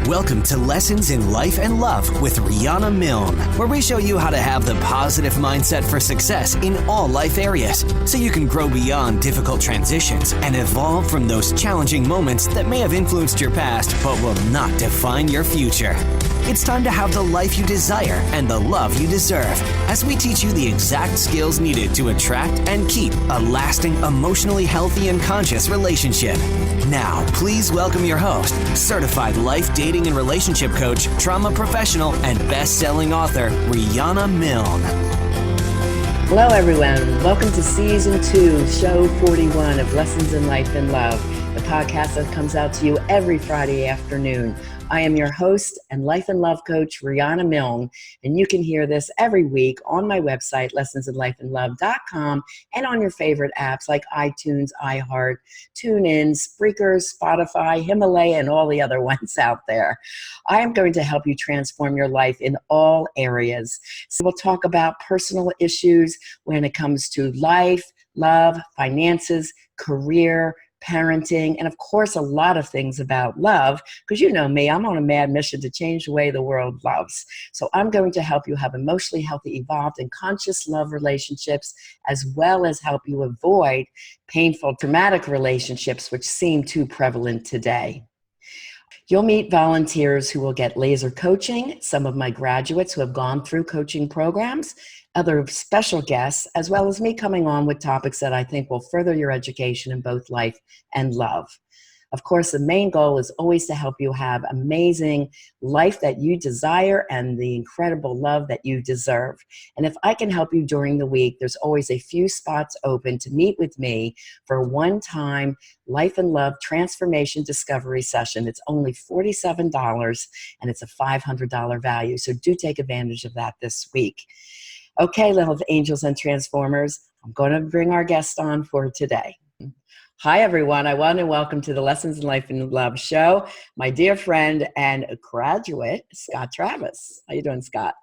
Welcome to Lessons in Life and Love with Riana Milne, where we show you how to have the positive mindset for success in all life areas, so you can grow beyond difficult transitions and evolve from those challenging moments that may have influenced your past but will not define your future. It's time to have the life you desire and the love you deserve, as we teach you the exact skills needed to attract and keep a lasting, emotionally healthy and conscious relationship. Now, please welcome your host, certified life, dating, and relationship coach, trauma professional, and best-selling author, Riana Milne. Hello, everyone. Welcome to Season 2, Show 41 of Lessons in Life and Love, the podcast that comes out to you every Friday afternoon. I am your host and life and love coach, Riana Milne, and you can hear this every week on my website, lessonsinlifeandlove.com, and on your favorite apps like iTunes, iHeart, TuneIn, Spreaker, Spotify, Himalaya, and all the other ones out there. I am going to help you transform your life in all areas. So we'll talk about personal issues when it comes to life, love, finances, career, parenting, and of course, a lot of things about love, because you know me, I'm on a mad mission to change the way the world loves. So I'm going to help you have emotionally healthy, evolved, and conscious love relationships, as well as help you avoid painful, traumatic relationships, which seem too prevalent today. You'll meet volunteers who will get laser coaching, some of my graduates who have gone through coaching programs, other special guests, as well as me coming on with topics that I think will further your education in both life and love. Of course, the main goal is always to help you have amazing life that you desire and the incredible love that you deserve. And if I can help you during the week, there's always a few spots open to meet with me for a one-time life and love transformation discovery session. It's only $47 and it's a $500 value. So do take advantage of that this week. Okay, little angels and transformers, I'm going to bring our guest on for today. Hi, everyone. I want to welcome to the Lessons in Life and Love show, my dear friend and graduate, Scott Travis. How you doing, Scott?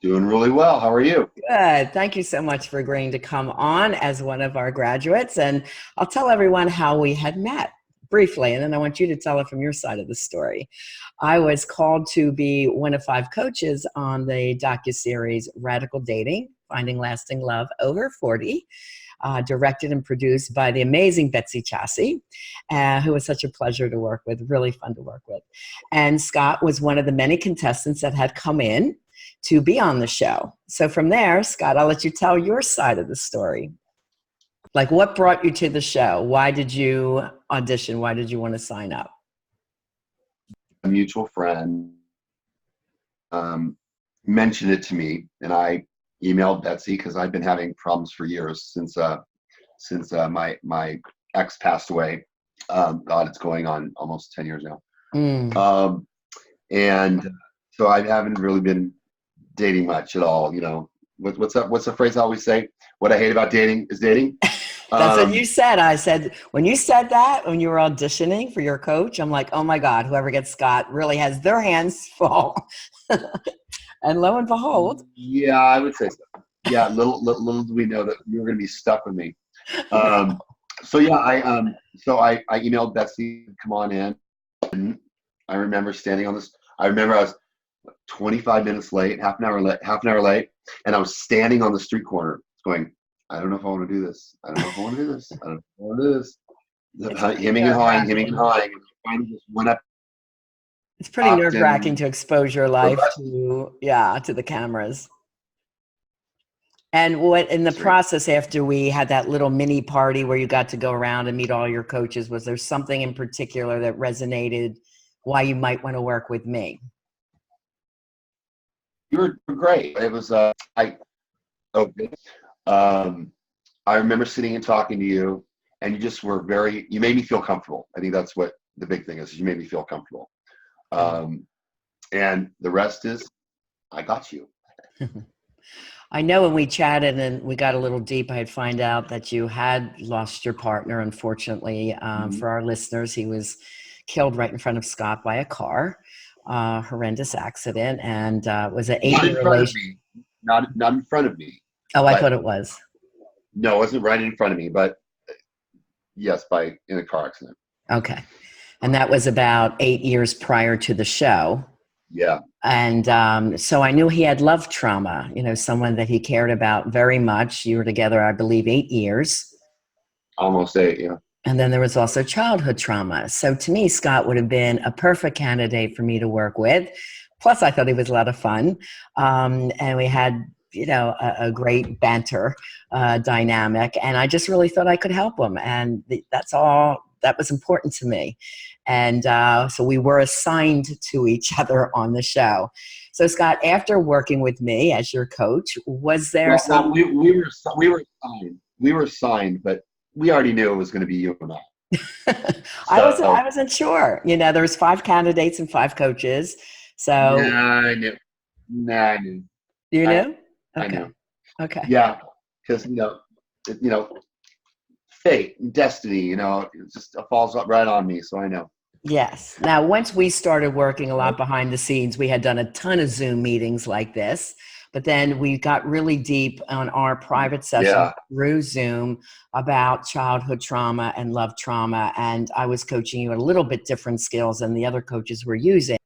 Doing really well. How are you? Good. Thank you so much for agreeing to come on as one of our graduates. And I'll tell everyone how we had met briefly, and then I want you to tell it from your side of the story. I was called to be one of 5 coaches on the docuseries Radical Dating, Finding Lasting Love Over 40, directed and produced by the amazing Betsy Chassie, who was such a pleasure to work with, really fun to work with. And Scott was one of the many contestants that had come in to be on the show. So from there, Scott, I'll let you tell your side of the story. Like, what brought you to the show? Why did you audition? Why did you want to sign up? A mutual friend mentioned it to me, and I emailed Betsy because I've been having problems for years since my ex passed away. God, it's going on almost 10 years now. And so I haven't really been dating much at all. You know, what's the phrase I always say? What I hate about dating is dating. That's what you said. I said, when you said that, when you were auditioning for your coach, I'm like, oh my God, whoever gets Scott really has their hands full. And lo and behold. Yeah, I would say so. Yeah, little do we know that you were going to be stuck with me. So yeah, I emailed Betsy to come on in. And I remember standing on this. I remember I was 25 minutes late, half an hour late, and I was standing on the street corner going, I don't know if I want to do this. I don't know if I want to do this. I don't know if I want to do this. Hemming and hawing. And finally just went up. It's pretty nerve-wracking to expose your life to the cameras. And what in the process after we had that little mini party where you got to go around and meet all your coaches, was there something in particular that resonated why you might want to work with me? You were great. It was I remember sitting and talking to you, and you just were you made me feel comfortable. I think that's what the big thing is. You made me feel comfortable. And the rest is, I got you. I know when we chatted and we got a little deep, I'd find out that you had lost your partner, unfortunately. For our listeners, he was killed right in front of Scott by a car, horrendous accident, and was an 8-year relationship. Not in front of me. Oh, I thought it was. No, it wasn't right in front of me, but yes, in a car accident. Okay. And that was about 8 years prior to the show. Yeah. And so I knew he had love trauma, someone that he cared about very much. You were together, I believe, 8 years. Almost 8, yeah. And then there was also childhood trauma. So to me, Scott would have been a perfect candidate for me to work with. Plus, I thought he was a lot of fun. And we had, a great banter dynamic. And I just really thought I could help him. And that's all that was important to me. And so we were assigned to each other on the show. So Scott, after working with me as your coach, was there some... we were assigned, but we already knew it was going to be you and I. I wasn't sure. There was 5 candidates and 5 coaches. So I knew. I knew. You knew? Okay. I knew. Okay. Yeah, because fate and destiny, it just falls up right on me, so I know. Yes. Now, once we started working a lot behind the scenes, we had done a ton of Zoom meetings like this, but then we got really deep on our private session through Zoom about childhood trauma and love trauma. And I was coaching you a little bit different skills than the other coaches were using.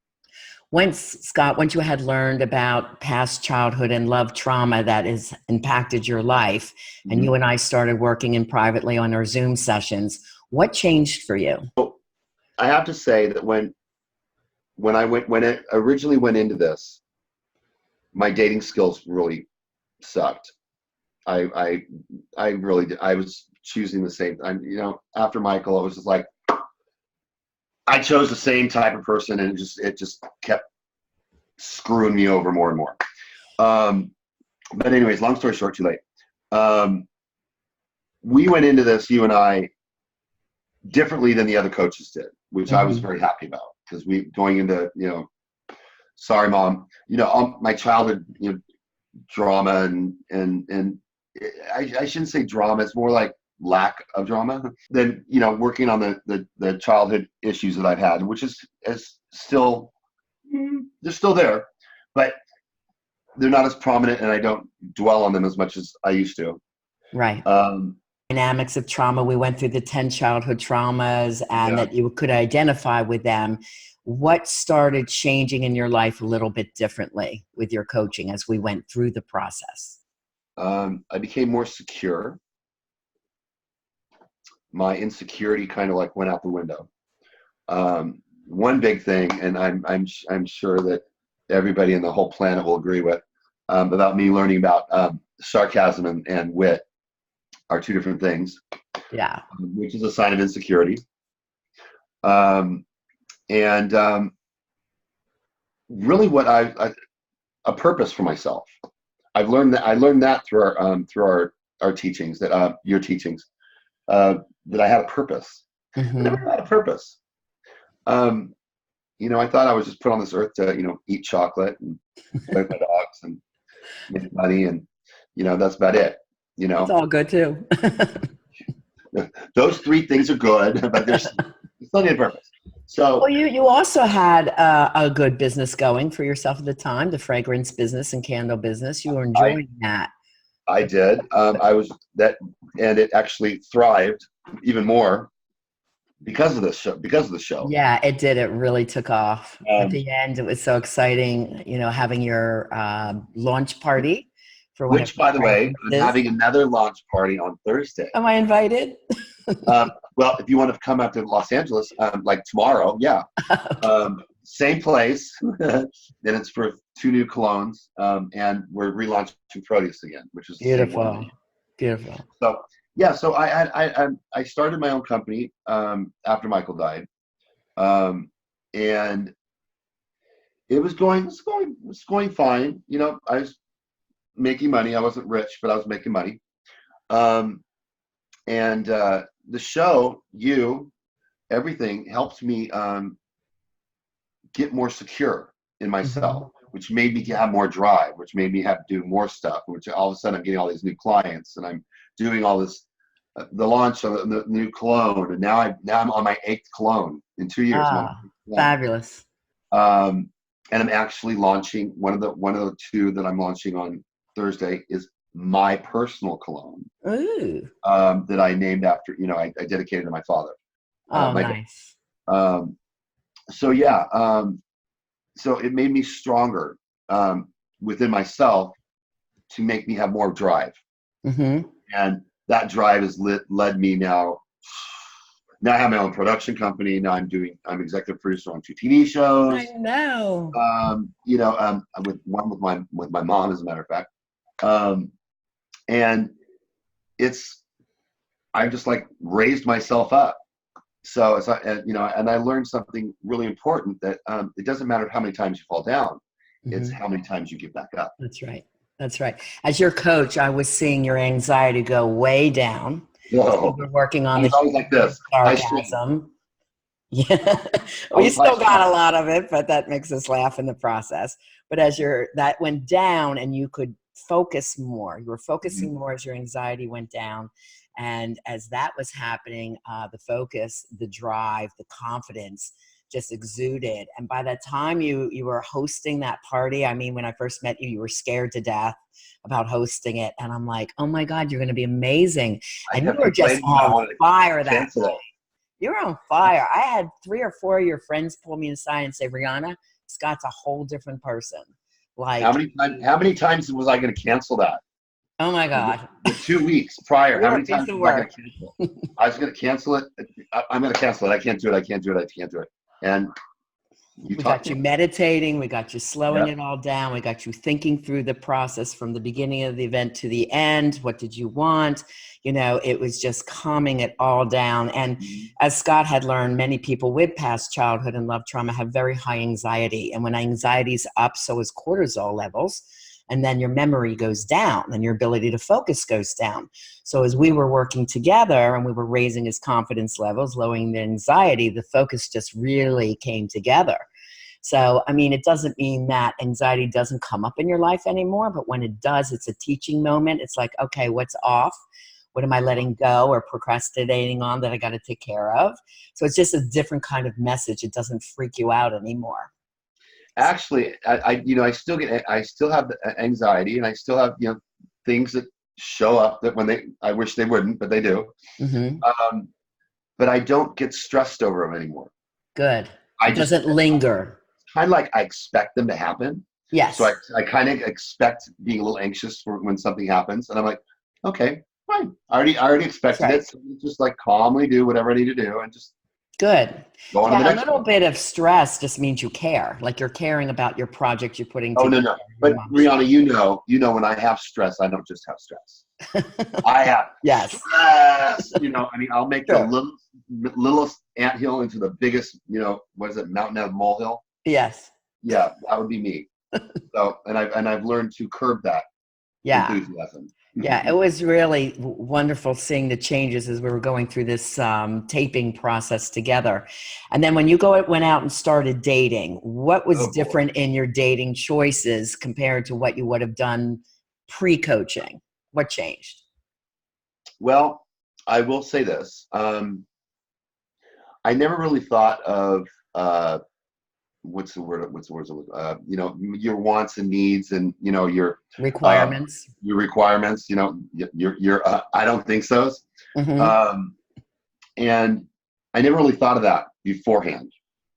Once you had learned about past childhood and love trauma that has impacted your life, and you and I started working in privately on our Zoom sessions, what changed for you? I have to say that when I originally went into this, my dating skills really sucked. I really did. I was choosing the same. After Michael, it was just like I chose the same type of person, and it just kept screwing me over more and more. But anyways, long story short, too late. We went into this, you and I, differently than the other coaches did, which I was very happy about, because going into, sorry, Mom, my childhood, drama and I shouldn't say drama. It's more like lack of drama than, working on the childhood issues that I've had, which is still, they're still there, but they're not as prominent, and I don't dwell on them as much as I used to. Right. Dynamics of trauma. We went through the 10 childhood traumas, and that you could identify with them. What started changing in your life a little bit differently with your coaching as we went through the process? I became more secure. My insecurity kind of like went out the window. One big thing, and I'm sure that everybody in the whole planet will agree with, about me learning about sarcasm and wit are 2 different things. Yeah. Which is a sign of insecurity. Really what a purpose for myself. I learned that through our teachings, that your teachings, that I had a purpose. I never had a purpose. I thought I was just put on this earth to, eat chocolate and play with my dogs and make money, and that's about it. It's all good too. Those 3 things are good, but there's plenty of purpose. So, well, you also had a good business going for yourself at the time, the fragrance business and candle business. You were enjoying that. I did. I was that, and it actually thrived even more because of the show. Yeah, it did. It really took off. At the end, it was so exciting, having your launch party. Which, by the way, I'm having another launch party on Thursday. Am I invited? Well, if you want to come out to Los Angeles, like tomorrow, yeah. Same place, and it's for 2 new colognes, and we're relaunching Proteus again, which is beautiful. Beautiful. So yeah, so I started my own company after Michael died, and it was going fine. I was making money. I wasn't rich, but I was making money. And the show, everything helped me get more secure in myself, which made me have more drive, which made me have to do more stuff, which all of a sudden I'm getting all these new clients, and I'm doing all this, the launch of the new cologne. And now I'm on my 8th cologne in 2 years. Fabulous. And I'm actually launching one of the 2 that I'm launching on Thursday is my personal cologne. Ooh. That I named after, I dedicated to my father. Nice. So yeah, so it made me stronger within myself to make me have more drive. Mm-hmm. And that drive has led me now. Now I have my own production company. Now I'm executive producer on 2 TV shows. I know. With my mom, as a matter of fact. And I just like raised myself up. So and I learned something really important, that it doesn't matter how many times you fall down, it's how many times you get back up. That's right. That's right. As your coach, I was seeing your anxiety go way down. Whoa. We're working on I was always like this. Sarcasm. Yeah. We still got a lot of it, but that makes us laugh in the process. But as that went down and you could focus more, you were focusing more as your anxiety went down. And as that was happening, the focus, the drive, the confidence just exuded. And by the time you were hosting that party, I mean, when I first met you, you were scared to death about hosting it. And I'm like, oh my God, you're going to be amazing. And you were just on fire that night. You were on fire. I had 3 or 4 of your friends pull me aside and say, Riana, Scott's a whole different person. Like, how many times was I going to cancel that? Oh my God. The 2 weeks prior, how many times was I going to cancel? I was going to cancel it. I'm going to cancel it. I can't do it. I can't do it. I can't do it. And we got you meditating. We got you slowing it all down. We got you thinking through the process from the beginning of the event to the end. What did you want? It was just calming it all down. And as Scott had learned, many people with past childhood and love trauma have very high anxiety. And when anxiety's up, so is cortisol levels. And then your memory goes down and your ability to focus goes down. So as we were working together and we were raising his confidence levels, lowering the anxiety, the focus just really came together. So, I mean, it doesn't mean that anxiety doesn't come up in your life anymore, but when it does, it's a teaching moment. It's like, okay, what's off? What am I letting go or procrastinating on that I got to take care of? So it's just a different kind of message. It doesn't freak you out anymore. Actually, I still have anxiety, and I still have things that show up that I wish they wouldn't, but they do. Mm-hmm. But I don't get stressed over them anymore. Good. It doesn't linger. Kind of like I expect them to happen. Yes. So I kind of expect being a little anxious for when something happens, and I'm like, okay, fine. I already expected it. So just like calmly do whatever I need to do, and just. Good. Go on to the next a little bit of stress just means you care. Like you're caring about your project you're putting together. Oh, no. But Riana, you know when I have stress, I don't just have stress. I have stress. I'll make the littlest anthill into the biggest, mountain out of molehill. Yes. Yeah, that would be me. So, and I've learned to curb that enthusiasm. Yeah, it was really wonderful seeing the changes as we were going through this taping process together. And then when you went out and started dating, what was different in your dating choices compared to what you would have done pre-coaching? What changed? Well, I will say this. I never really thought of what's the word? Your wants and needs, and your requirements. Your requirements. Your I don't think so. Mm-hmm. And I never really thought of that beforehand.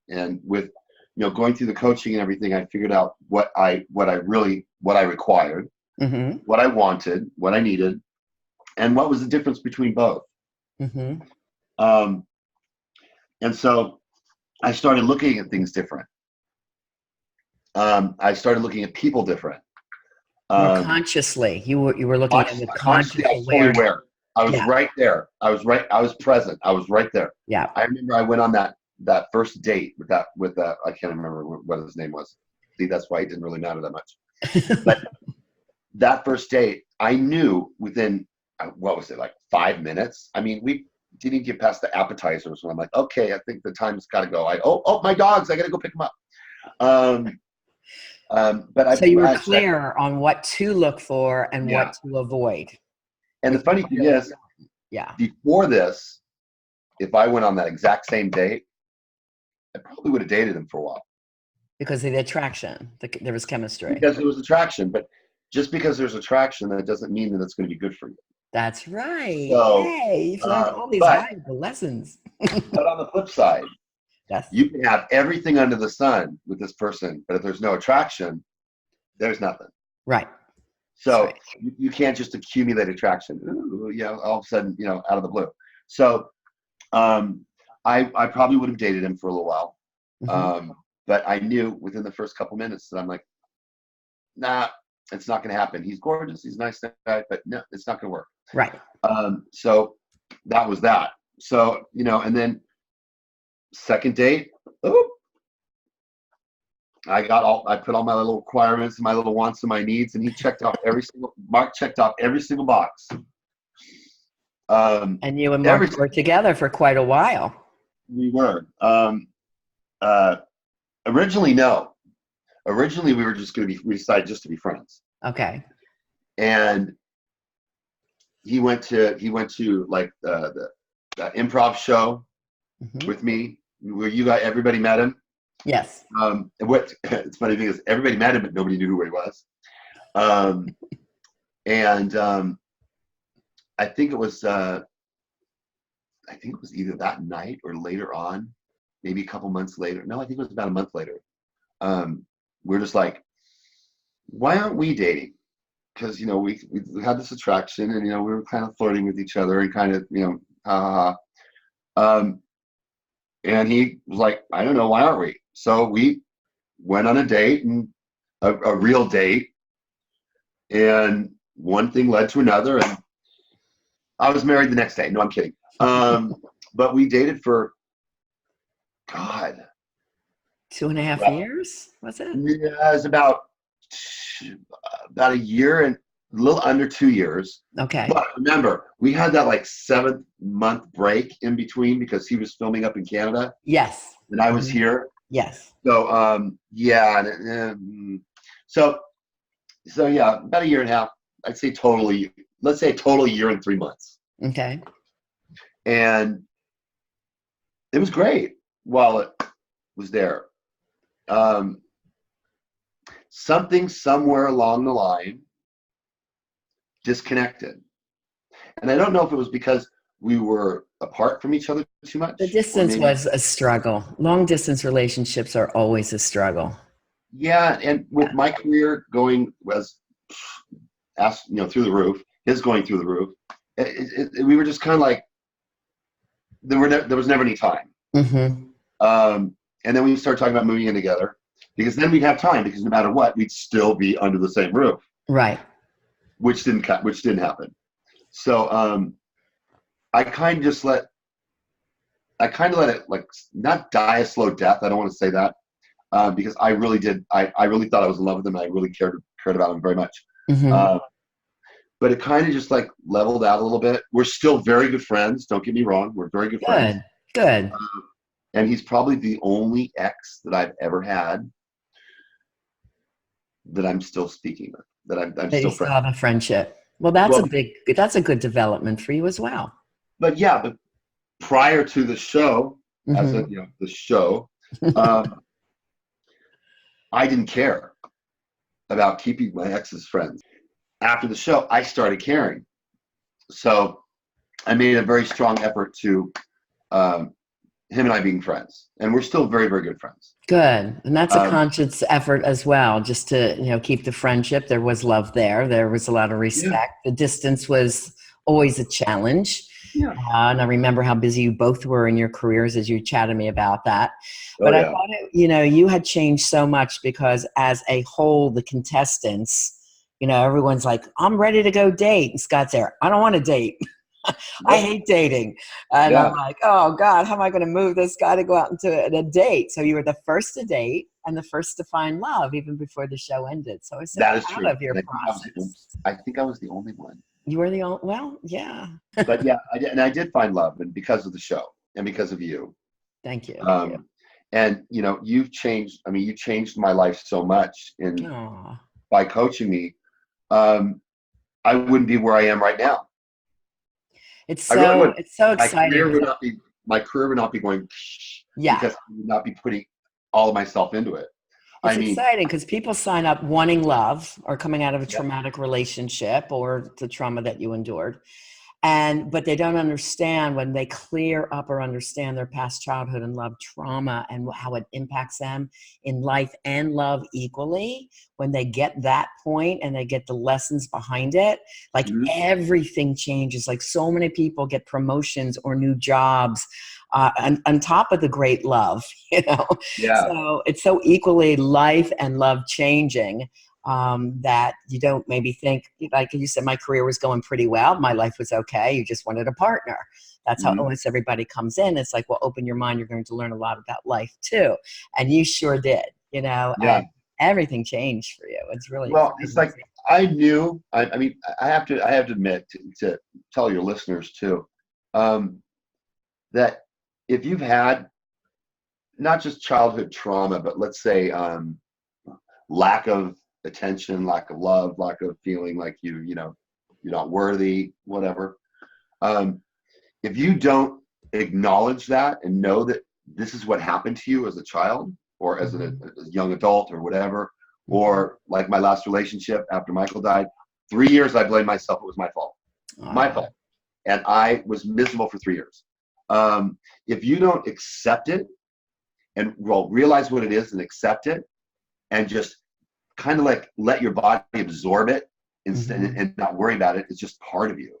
And with going through the coaching and everything, I figured out what I required, mm-hmm. what I wanted, what I needed, and what was the difference between both. Mm-hmm. And so I started looking at things different. I started looking at people different. More consciously, you were looking at the conscious awareness. Aware. I was right there. I was present. I was right there. Yeah. I remember I went on that first date with that I can't remember what his name was. See, that's why it didn't really matter that much. But that first date, I knew within what was it, like 5 minutes? I mean, we didn't get past the appetizers, and I'm like, okay, I think the time's got to go. My dogs! I got to go pick them up. So you were clear on what to look for and what to avoid. And the funny thing is, before this, if I went on that exact same date, I probably would have dated him for a while. Because of the attraction, there was chemistry. Because there was attraction, but just because there's attraction, that doesn't mean that it's going to be good for you. That's right. So, hey, you've learned all these valuable lessons. But on the flip side, Yes. You can have everything under the sun with this person, but if there's no attraction, there's nothing. Right. So right. you can't just accumulate attraction. Ooh, all of a sudden, out of the blue. So I probably would have dated him for a little while. But I knew within the first couple minutes that I'm like, nah, it's not going to happen. He's gorgeous. He's a nice guy, but no, it's not going to work. Right. So that was that. So, and then second date, I put all my little requirements and my little wants and my needs, and Mark checked off every single box. And you and Mark were together for quite a while. We were. Originally, no. Originally, we decided just to be friends. Okay. And he went to like the improv show with me, where everybody met him. Yes. It's funny thing is, everybody met him, but nobody knew who he was. I think it was either that night or later on, maybe a couple months later. No, I think it was about a month later. We're just like, why aren't we dating? Because we had this attraction, and we were kind of flirting with each other, and kind of and he was like, I don't know, why aren't we? So we went on a date, and a real date, and one thing led to another, and I was married the next day. No, I'm kidding. But we dated for, God, 2.5 years, was it? Yeah, it was about a year and a little under 2 years. Okay. But remember, we had that like 7-month break in between because he was filming up in Canada. Yes. And I was here. Yes. So so yeah, about a year and a half. I'd say let's say a total year and 3 months. Okay. And it was great while it was there. Something somewhere along the line disconnected. And I don't know if it was because we were apart from each other too much. The distance was a struggle. Long distance relationships are always a struggle. Yeah, and with my career going through the roof, his going through the roof, we were just kind of like, there was never any time. And then we started talking about moving in together, because then we'd have time, because no matter what, we'd still be under the same roof. Right. Which didn't happen. So I kind of let it, like, not die a slow death. I don't want to say that, because I really did. I really thought I was in love with him. I really cared about him very much. But it kind of just like leveled out a little bit. We're still very good friends. Don't get me wrong. We're very good friends. Good. And he's probably the only ex that I've ever had that I'm still speaking with, that I'm still friends. Still have a friendship. Well, that's a good development for you as well. But prior to the show, the show, I didn't care about keeping my ex's friends. After the show, I started caring. So I made a very strong effort to him and I being friends, and we're still very, very good friends. Good. And that's a conscious effort as well, just to, keep the friendship. There was love there. There was a lot of respect. Yeah. The distance was always a challenge. Yeah. And I remember how busy you both were in your careers as you chatted me about that. But I thought, you had changed so much, because as a whole, the contestants, everyone's like, I'm ready to go date. And Scott's there, I don't want to date. I hate dating. And I'm like, oh God, how am I going to move this guy to go out into a date? So you were the first to date and the first to find love, even before the show ended. So I was so proud of your process. I think I was the only one. You were the only, well, yeah. But I did find love, and because of the show and because of you. Thank you. And you've changed. I mean, you changed my life so much by coaching me. I wouldn't be where I am right now. It's so exciting. My career would not be going, because I would not be putting all of myself into it. It's exciting because people sign up wanting love or coming out of a traumatic relationship or the trauma that you endured. But they don't understand when they clear up or understand their past childhood and love trauma and how it impacts them in life and love equally. When they get that point and they get the lessons behind it, like everything changes. Like so many people get promotions or new jobs on top of the great love, you know? Yeah. So it's so equally life and love changing. That you don't maybe think, like you said, my career was going pretty well. My life was okay. You just wanted a partner. That's how almost everybody comes in. It's like, well, open your mind. You're going to learn a lot about life too. And you sure did, you know, and everything changed for you. It's really, well, it's like, I knew, I mean, I have to admit to tell your listeners too, that if you've had not just childhood trauma, but let's say, lack of attention, lack of love, lack of feeling like you're not worthy, whatever. If you don't acknowledge that and know that this is what happened to you as a child or as a young adult or whatever, or like my last relationship after Michael died, 3 years I blamed myself. It was my fault. My fault. And I was miserable for 3 years. If you don't accept it and realize what it is and accept it and just kind of like let your body absorb it instead and not worry about it, it's just part of you.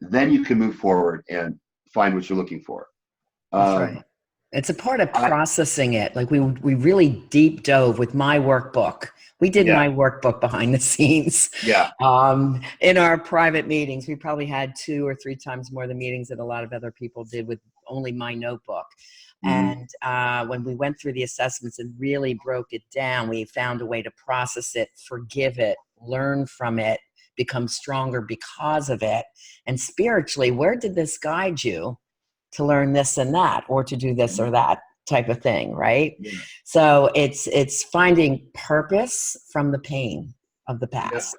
Then you can move forward and find what you're looking for. That's right. It's a part of processing it. Like we really deep dove with my workbook. We did my workbook behind the scenes. Yeah. In our private meetings, we probably had 2 or 3 times more the meetings that a lot of other people did with only my notebook. And when we went through the assessments and really broke it down, we found a way to process it, forgive it, learn from it, become stronger because of it. And spiritually, where did this guide you to learn this and that, or to do this or that type of thing, right? Yeah. So it's finding purpose from the pain of the past.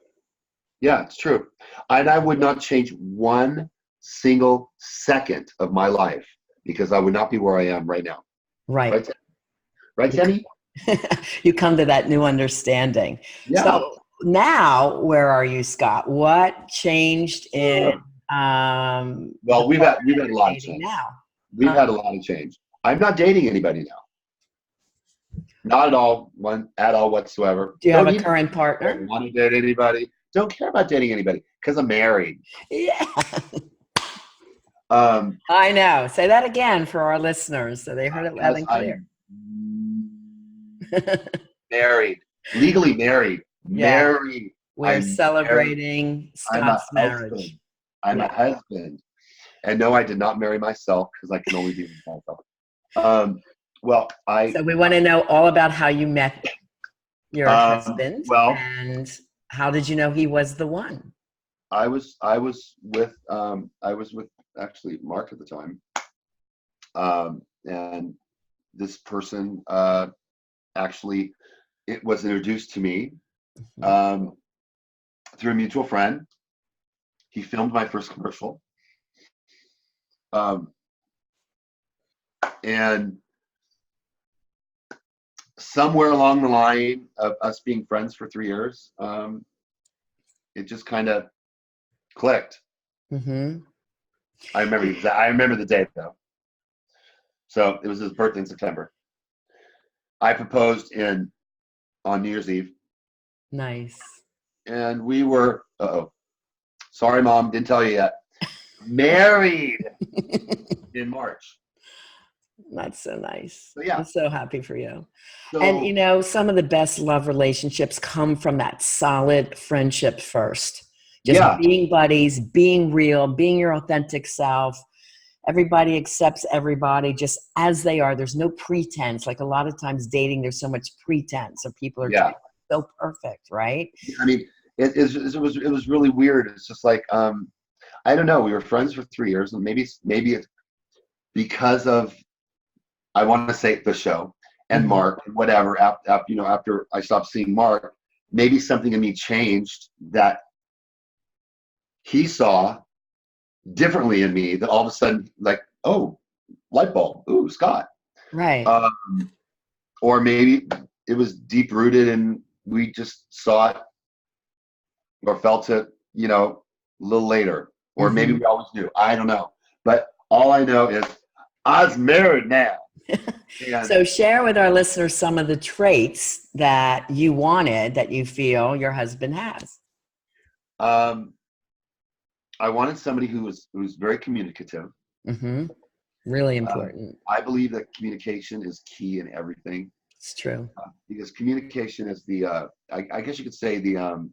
Yeah, it's true. And I would not change one single second of my life because I would not be where I am right now. Right. Right, Tammy? You come to that new understanding. Yeah. So now, where are you, Scott? What changed in well, we've had a lot of change. Now. We've had a lot of change. I'm not dating anybody now. Not at all, whatsoever. Do you have a current partner? Don't want to date anybody. Don't care about dating anybody because I'm married. Yeah. I know. Say that again for our listeners so they heard it loud and clear. Married. Legally married. Yeah. Married. We're celebrating Scott's marriage. I'm a husband. And no, I did not marry myself because I can only be with myself. So we want to know all about how you met your husband. And how did you know he was the one? I was with actually Mark at the time. And this person actually, it was introduced to me through a mutual friend. He filmed my first commercial. And somewhere along the line of us being friends for 3 years, it just kind of clicked. I remember the day though. So it was his birthday in September. I proposed on New Year's Eve. Nice. And we were, sorry, Mom, didn't tell you yet. Married in March. That's so nice. So, yeah. I'm so happy for you. So, and some of the best love relationships come from that solid friendship first. Just being buddies, being real, being your authentic self. Everybody accepts everybody just as they are. There's no pretense. Like a lot of times dating, there's so much pretense, or people are so perfect, right? I mean, it was really weird. It's just like, I don't know. We were friends for 3 years, and maybe it's because of, I want to say, the show and Mark and whatever. After I stopped seeing Mark, maybe something in me changed that he saw differently in me. That all of a sudden, like, oh, light bulb. Ooh, Scott. Right. Or maybe it was deep rooted, and we just saw it or felt it, a little later. or maybe we always knew. I don't know. But all I know is I was married now. And, So share with our listeners some of the traits that you wanted that you feel your husband has. I wanted somebody who was very communicative. Really important. I believe that communication is key in everything. It's true. Because communication is the, I guess you could say the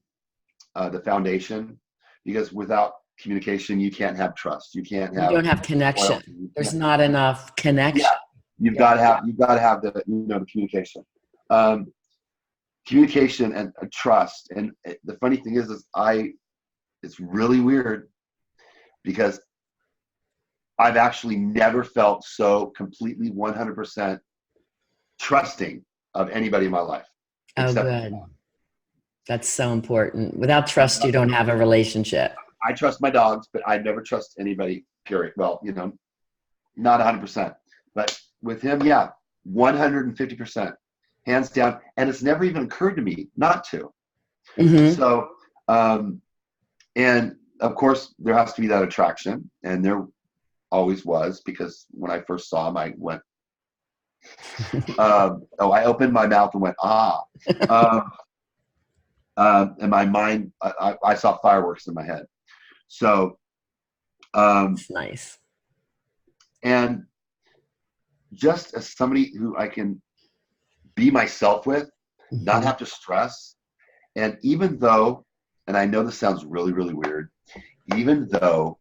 foundation. Because without communication, you can't have trust. You don't have connection. There's not enough connection. Yeah, you've got to have the the communication. Communication and trust. And the funny thing is it's really weird because I've actually never felt so completely 100% trusting of anybody in my life. Oh, good. That's so important. Without trust, you don't have a relationship. I trust my dogs, but I never trust anybody, period. Well, not 100%. But with him, 150%. Hands down. And it's never even occurred to me not to. So, and of course, there has to be that attraction. And there always was, because when I first saw him, I went, I opened my mouth and went, ah. And my mind, I saw fireworks in my head. So, that's nice. And just as somebody who I can be myself with, not have to stress. And even though, and I know this sounds really, really weird, even though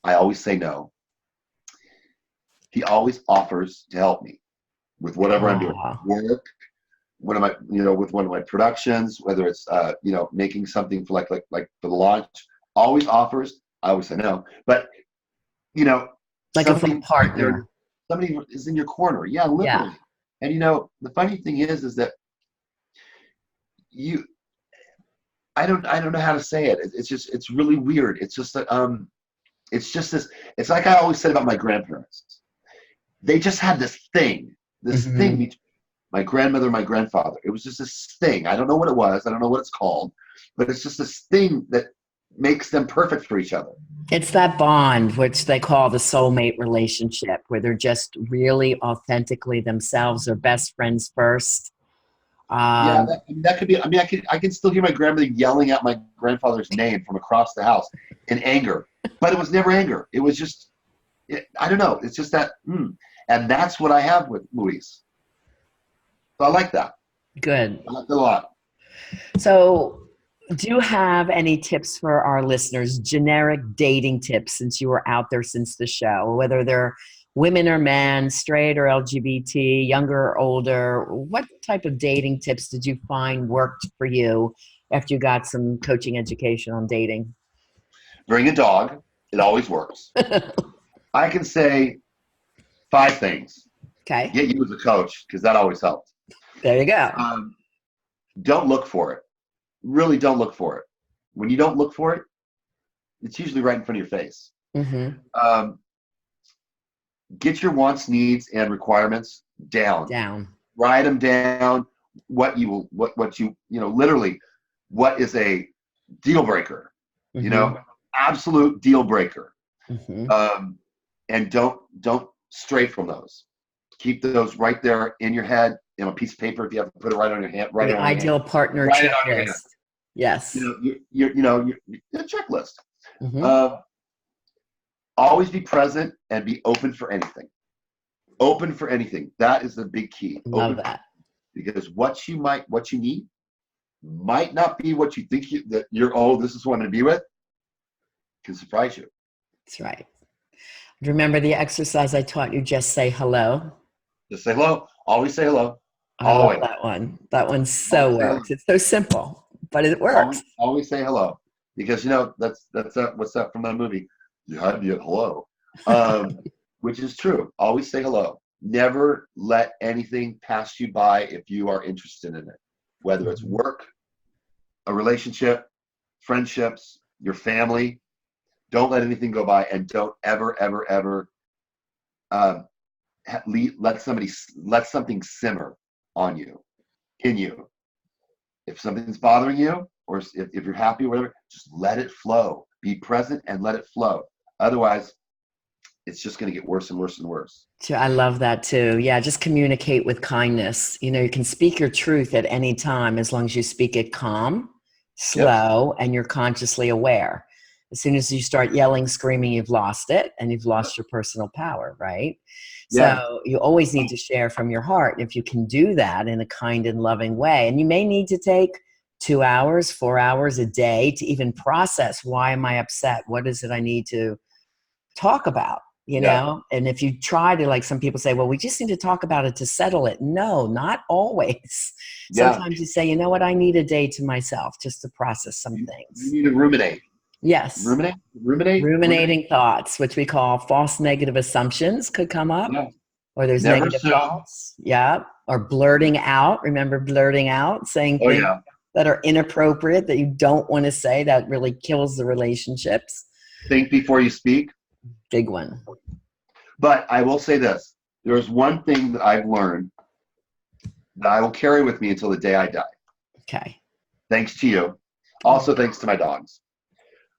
I always say no, he always offers to help me with whatever I'm doing. Work, with one of my productions, whether it's making something for like for the launch, always offers. I always say no, but like a full partner. Somebody is in your corner, literally. Yeah. And the funny thing is that I don't know how to say it. It's really weird. It's just that it's just this. It's like I always said about my grandparents. They just had this thing between my grandmother and my grandfather. It was just this thing. I don't know what it was. I don't know what it's called, but it's just this thing that makes them perfect for each other. It's that bond, which they call the soulmate relationship, where they're just really authentically themselves. They're best friends first. That could be. I can still hear my grandmother yelling out my grandfather's name from across the house in anger, but it was never anger. It was just, I don't know. It's just that, and that's what I have with Luis. So I like that. Good. I like it a lot. So, do you have any tips for our listeners, generic dating tips, since you were out there since the show, whether they're women or men, straight or LGBT, younger or older? What type of dating tips did you find worked for you after you got some coaching education on dating? Bring a dog. It always works. I can say 5 things. Okay. Get you as a coach, because that always helps. There you go. Don't look for it. Really don't look for it. When you don't look for it, it's usually right in front of your face. Get your wants, needs, and requirements down. Write them down. Literally, what is a deal breaker? Absolute deal breaker. And don't stray from those. Keep those right there in your head, in a piece of paper. If you have to put it right on your hand, right on your ideal hand. Partner checklist. Yes. Your checklist. Always be present and be open for anything. Open for anything. That is the big key. Love that. Because what you need might not be what you think this is what I'm going to be with. Can surprise you. That's right. Remember the exercise I taught you, just say hello. Just say hello. Always say hello. I love that one. That one so works. It's so simple, but it works. Always say hello. Because that's what's that from that movie? You had me at hello. Which is true. Always say hello. Never let anything pass you by if you are interested in it. Whether it's work, a relationship, friendships, your family. Don't let anything go by, and don't ever, ever, ever let something simmer on you, in you. If something's bothering you, or if you're happy or whatever, just let it flow. Be present and let it flow. Otherwise, it's just going to get worse and worse and worse. I love that too. Yeah, just communicate with kindness. You can speak your truth at any time as long as you speak it calm, slow, and you're consciously aware. As soon as you start yelling, screaming, you've lost it and you've lost your personal power, right? Yeah. So you always need to share from your heart. And if you can do that in a kind and loving way, and you may need to take 2 hours, 4 hours a day to even process, why am I upset? What is it I need to talk about? And if you try to, like some people say, well, we just need to talk about it to settle it. No, not always. Sometimes you say, you know what, I need a day to myself just to process some things. You need to ruminate. Yes. Ruminating thoughts, which we call false negative assumptions, could come up. Yeah. Or there's Never negative assume. thoughts. Yeah. Or blurting out. Remember blurting out, saying things that are inappropriate that you don't want to say, that really kills the relationships. Think before you speak. Big one. But I will say this. There's one thing that I've learned that I will carry with me until the day I die. Okay. Thanks to you. Also, thanks to my dogs.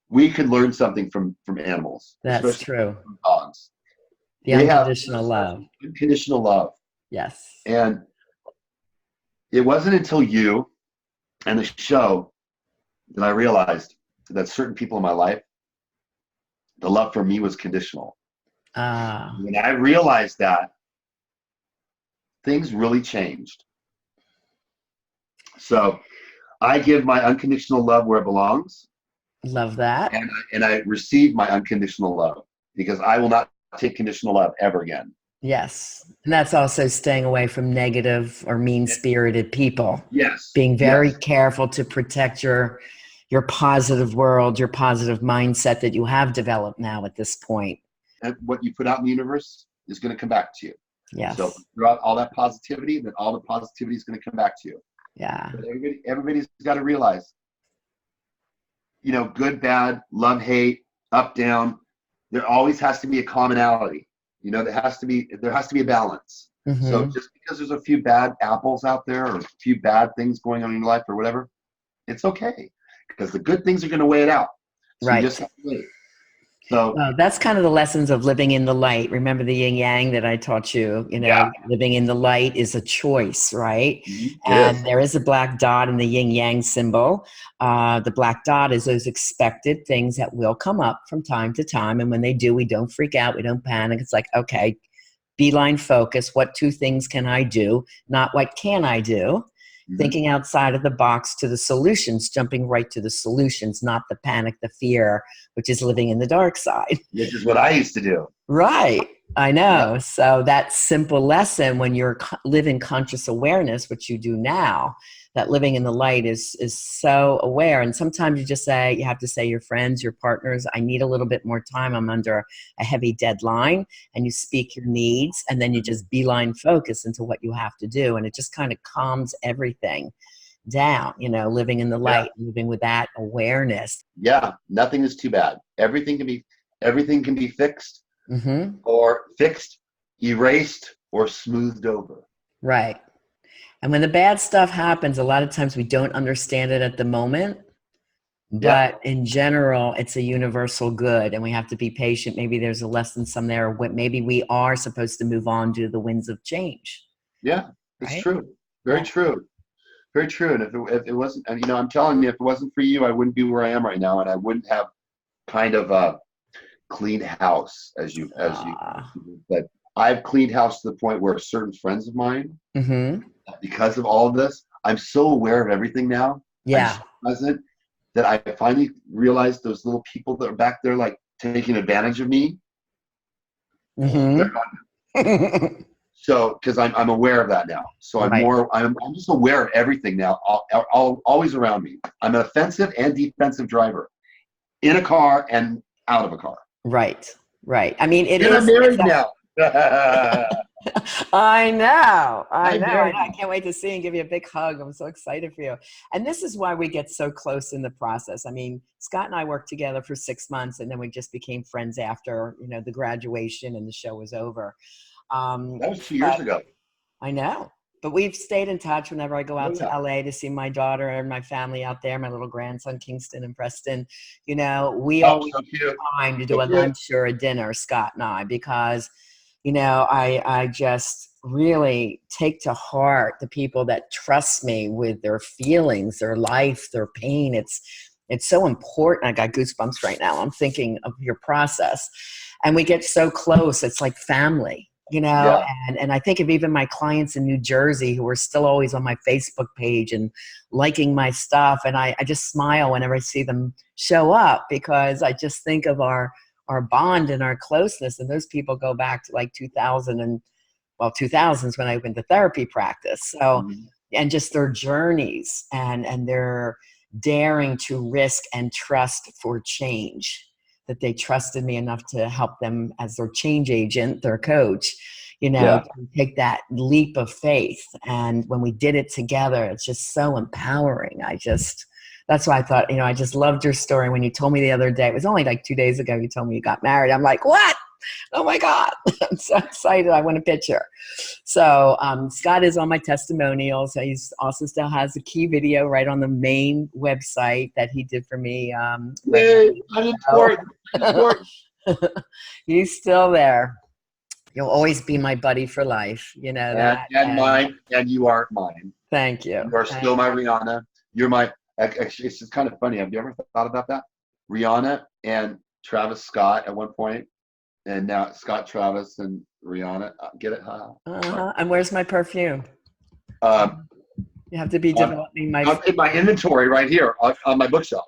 We can learn something from animals. That's true. From dogs. The unconditional love. Unconditional love. Yes. And it wasn't until you and the show that I realized that certain people in my life, the love for me was conditional. When I realized that, things really changed. So I give my unconditional love where it belongs. Love that. And I receive my unconditional love, because I will not take conditional love ever again. Yes. And that's also staying away from negative or mean-spirited people. Yes. Being very careful to protect your positive world, your positive mindset that you have developed now at this point. And what you put out in the universe is going to come back to you. Yes. So throughout all that positivity, then all the positivity is going to come back to you. Yeah. But everybody's got to realize, good, bad, love, hate, up, down. There always has to be a commonality. There has to be a balance. Mm-hmm. So just because there's a few bad apples out there or a few bad things going on in your life or whatever, it's okay, because the good things are going to weigh it out. So right. You just have to wait. So that's kind of the lessons of living in the light. Remember the yin yang that I taught you? Living in the light is a choice, right? And there is a black dot in the yin yang symbol. The black dot is those expected things that will come up from time to time. And when they do, we don't freak out. We don't panic. It's like, okay, beeline focus. What 2 things can I do? Not what can I do? Thinking outside of the box to the solutions, jumping right to the solutions, not the panic, the fear, which is living in the dark side. Which is what I used to do. Right. I know. Yeah. So that simple lesson, when you're living conscious awareness, which you do now, that living in the light is so aware. And sometimes you have to say your friends, your partners, I need a little bit more time. I'm under a heavy deadline, and you speak your needs, and then you just beeline focus into what you have to do. And it just kind of calms everything down, living in the light, living with that awareness. Yeah. Nothing is too bad. Everything can be fixed, or fixed, erased, or smoothed over. Right. And when the bad stuff happens, a lot of times we don't understand it at the moment, but in general, it's a universal good, and we have to be patient. Maybe there's a lesson somewhere. Maybe we are supposed to move on to the winds of change. Yeah, it's true. Very true. Very true. And if it wasn't, I'm telling you, if it wasn't for you, I wouldn't be where I am right now, and I wouldn't have kind of a clean house but I've cleaned house to the point where certain friends of mine, because of all of this, I'm so aware of everything now. Yeah. I'm so present that I finally realized those little people that are back there, like, taking advantage of me. So, because I'm aware of that now. So I'm just aware of everything now, always around me. I'm an offensive and defensive driver, in a car and out of a car. Right. I mean, I'm married now. I know. I can't wait to see and give you a big hug. I'm so excited for you. And this is why we get so close in the process. I mean, Scott and I worked together for 6 months, and then we just became friends after, the graduation and the show was over. That was 2 years ago. I know. But we've stayed in touch whenever I go out to yeah. LA to see my daughter and my family out there, my little grandson, Kingston and Preston. You know, we Oh, always so cute. have time to So do a cute. lunch or a dinner, Scott and I, because, you know, I just really take to heart the people that trust me with their feelings, their life, their pain. It's so important. I got goosebumps right now. I'm thinking of your process. And we get so close. It's like family, you know? Yeah. And I think of even my clients in New Jersey who are still always on my Facebook page and liking my stuff. And I just smile whenever I see them show up, because I just think of our bond and our closeness. And those people go back to like 2000 and, well, 2000s when I went to therapy practice. So, and just their journeys and their daring to risk and trust for change, that they trusted me enough to help them as their change agent, their coach, you know, to take that leap of faith. And when we did it together, it's just so empowering. That's why I thought, you know, I just loved your story. When you told me the other day, it was only like 2 days ago, you told me you got married. I'm like, what? Oh my God. I'm so excited. I want a picture. So Scott is on my testimonials. He's also still has a key video right on the main website that he did for me. I'm important. He's still there. You'll always be my buddy for life. You know that. And mine, and you are mine. Thank you. You are still my Rihanna. You're my, actually, it's just kind of funny. Have you ever thought about that? Rihanna and Travis Scott at one point, and now Scott Travis and Rihanna. Get it? Huh? And where's my perfume? You have to be developing my. In my inventory right here on my bookshelf.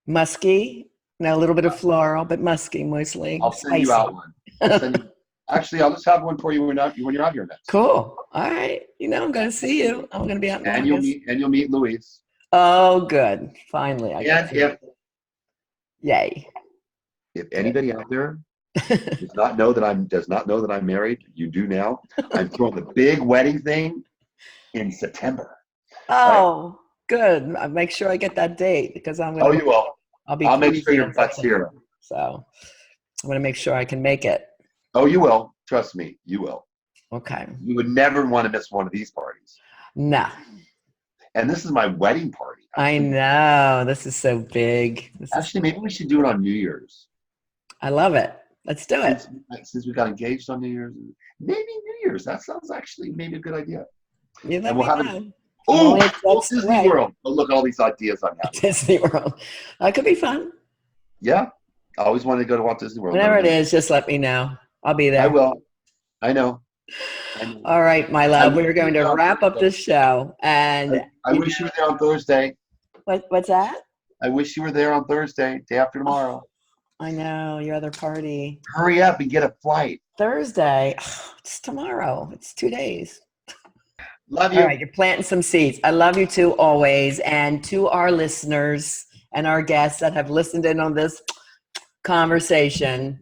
Musky. No, a little bit of floral, but musky mostly. I'll send you out one. Actually, I'll just have one for you when you're out here next. Cool. All right. You know, I'm going to see you. I'm going to be out in August. You'll meet Louise. Oh, good. Finally. Yay. If anybody out there does not know that I'm married, you do now. I'm throwing the big wedding thing in September. Oh, good. I'll make sure I get that date, because I'm going to. Oh, you will. I'll make sure your butt's here. So I'm going to make sure I can make it. Oh, you will. Trust me, you will. Okay. You would never want to miss one of these parties. No. And this is my wedding party. I know. This is so big. Maybe we should do it on New Year's. I love it. Let's do it. Since we got engaged on New Year's. Maybe New Year's. That sounds actually maybe a good idea. You let me know. Disney World. Oh, look at all these ideas I'm having. Disney World. That could be fun. Yeah. I always wanted to go to Walt Disney World. Whenever it is, just let me know. I'll be there. I will. I know. All right, my love. We're going to wrap up this show. And I wish you were there on Thursday. What's that? I wish you were there on Thursday, day after tomorrow. I know, your other party. Hurry up and get a flight. Thursday. It's tomorrow. It's 2 days. Love you. All right, you're planting some seeds. I love you too, always. And to our listeners and our guests that have listened in on this conversation,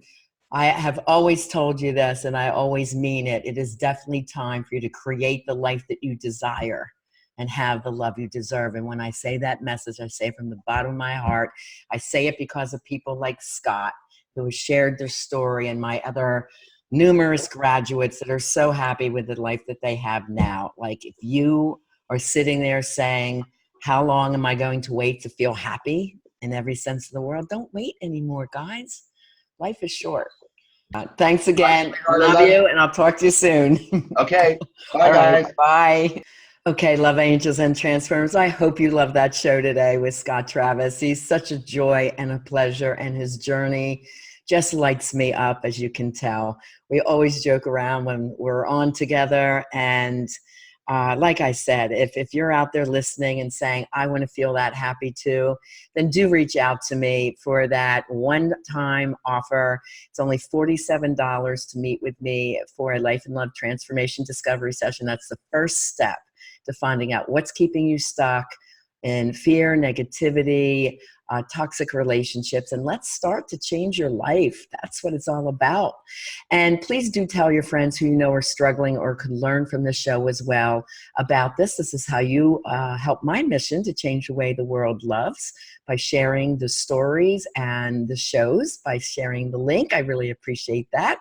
I have always told you this, and I always mean it. It is definitely time for you to create the life that you desire and have the love you deserve. And when I say that message, I say it from the bottom of my heart. I say it because of people like Scott, who has shared their story, and my other numerous graduates that are so happy with the life that they have now. Like, if you are sitting there saying, how long am I going to wait to feel happy in every sense of the world? Don't wait anymore, guys. Life is short. Thanks again. Love you, and I'll talk to you soon. Okay. Bye, guys. Bye. Okay, love angels and transformers. I hope you love that show today with Scott Travis. He's such a joy and a pleasure, and his journey just lights me up, as you can tell. We always joke around when we're on together, and like I said, if you're out there listening and saying, I want to feel that happy too, then do reach out to me for that one-time offer. It's only $47 to meet with me for a life and love transformation discovery session. That's the first step to finding out what's keeping you stuck in fear, negativity, toxic relationships, and let's start to change your life. That's what it's all about. And please do tell your friends who you know are struggling or could learn from the show as well about this. This is how you help my mission to change the way the world loves, by sharing the stories and the shows, by sharing the link. I really appreciate that.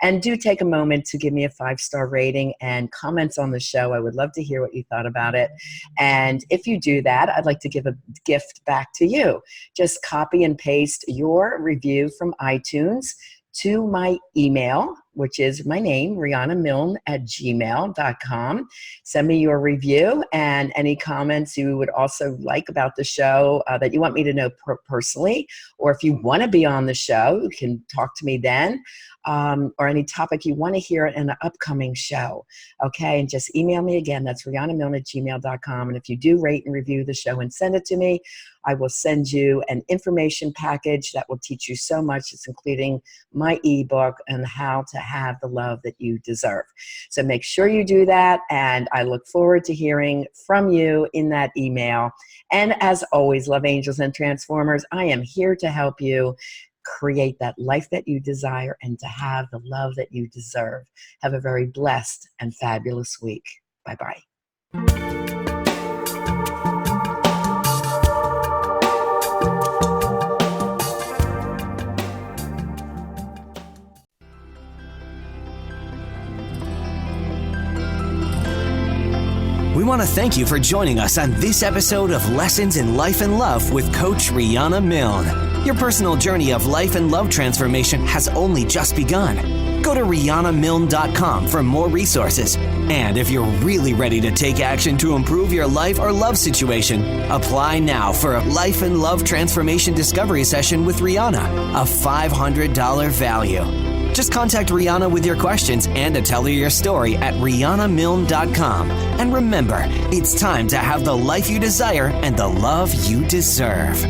And do take a moment to give me a 5-star rating and comments on the show. I would love to hear what you thought about it. And if you do that, I'd like to give a gift back to you. Just copy and paste your review from iTunes to my email, which is my name, Riana Milne @gmail.com. Send me your review and any comments you would also like about the show that you want me to know personally. Or if you want to be on the show, you can talk to me then. Or any topic you want to hear in an upcoming show. Okay, and just email me again. That's rianamilne@gmail.com. And if you do rate and review the show and send it to me, I will send you an information package that will teach you so much. It's including my ebook and how to have the love that you deserve. So make sure you do that. And I look forward to hearing from you in that email. And as always, love angels and transformers, I am here to help you create that life that you desire and to have the love that you deserve. Have a very blessed and fabulous week. Bye-bye. We want to thank you for joining us on this episode of Lessons in Life and Love with Coach Riana Milne. Your personal journey of life and love transformation has only just begun. Go to rianamilne.com for more resources. And if you're really ready to take action to improve your life or love situation, apply now for a Life and Love Transformation Discovery Session with Riana, a $500 value. Just contact Riana with your questions and to tell her your story at rianamilne.com. And remember, it's time to have the life you desire and the love you deserve.